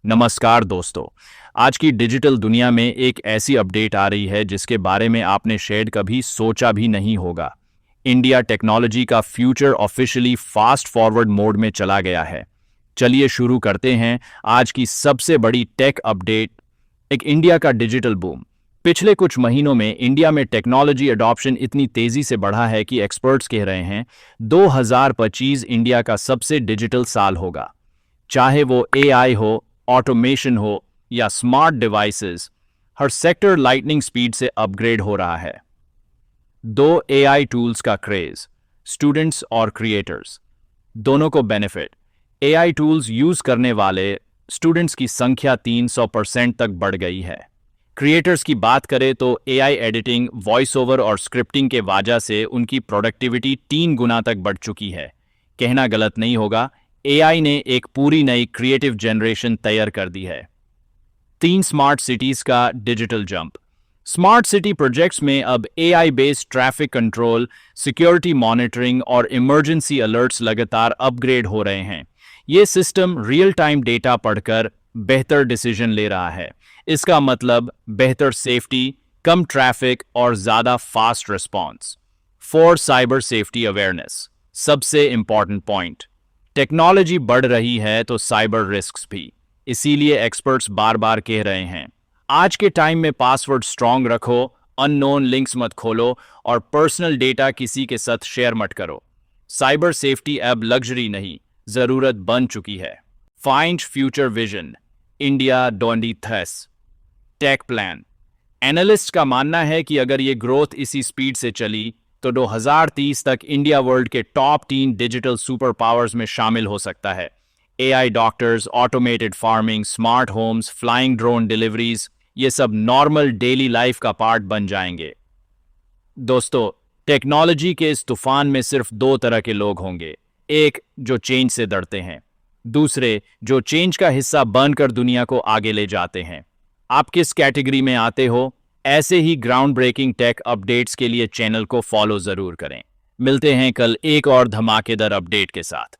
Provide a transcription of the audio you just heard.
नमस्कार दोस्तों। आज की डिजिटल दुनिया में एक ऐसी अपडेट आ रही है जिसके बारे में आपने शायद कभी सोचा भी नहीं होगा। इंडिया टेक्नोलॉजी का future officially fast forward mode में चला गया है। चलिए शुरू करते हैं आज की सबसे बड़ी टेक अपडेट। एक इंडिया का डिजिटल बूम। पिछले कुछ महीनों में इंडिया में टेक्नोलॉजी अडॉप्शन इतनी तेजी से बढ़ा है कि एक्सपर्ट्स कह रहे हैं 2025 इंडिया का सबसे डिजिटल साल होगा। चाहे वो एआई हो, ऑटोमेशन हो या स्मार्ट डिवाइसेस, हर सेक्टर लाइटनिंग स्पीड से अपग्रेड हो रहा है। दो एआई टूल्स का क्रेज, स्टूडेंट्स और क्रिएटर्स दोनों को बेनिफिट। एआई टूल्स यूज करने वाले स्टूडेंट्स की संख्या 300% तक बढ़ गई है। क्रिएटर्स की बात करें तो एआई एडिटिंग, वॉइस ओवर और स्क्रिप्टिंग के वजह से उनकी प्रोडक्टिविटी 3 गुना तक बढ़ चुकी है। कहना गलत नहीं होगा, एआई ने एक पूरी नई क्रिएटिव जनरेशन तैयार कर दी है। 3 स्मार्ट सिटीज का digital jump. Smart city projects में अब AI based traffic control, security monitoring और इमरजेंसी अलर्ट्स लगातार अपग्रेड हो रहे हैं। ये सिस्टम रियल टाइम डेटा पढ़कर बेहतर डिसीजन ले रहा है। इसका मतलब बेहतर सेफ्टी, कम ट्रैफिक और ज्यादा fast response. For cyber safety awareness, सबसे इंपॉर्टेंट पॉइंट। टेक्नोलॉजी बढ़ रही है तो साइबर रिस्क्स भी, इसीलिए एक्सपर्ट्स बार बार कह रहे हैं आज के टाइम में पासवर्ड स्ट्रांग रखो, अननोन लिंक्स मत खोलो और पर्सनल डेटा किसी के साथ शेयर मत करो। साइबर सेफ्टी अब लग्जरी नहीं, जरूरत बन चुकी है। Find future vision, India 2030 tech plan. Analyst का मानना है कि अगर ये ग्रोथ इसी स्पीड से चली तो 2030 तक इंडिया वर्ल्ड के टॉप 3 डिजिटल सुपर पावर्स में शामिल हो सकता है। AI doctors, automated farming, smart homes, flying drone deliveries, ये सब नॉर्मल डेली लाइफ का पार्ट बन जाएंगे। दोस्तों, टेक्नोलॉजी के इस तूफान में सिर्फ 2 तरह के लोग होंगे। एक जो चेंज से डरते हैं, दूसरे जो चेंज का हिस्सा बनकर दुनिया को आगे ले जाते हैं। आप किस कैटेगरी में आते हो? ऐसे ही ग्राउंड ब्रेकिंग टेक अपडेट्स के लिए चैनल को फॉलो जरूर करें। मिलते हैं कल एक और धमाकेदार अपडेट के साथ।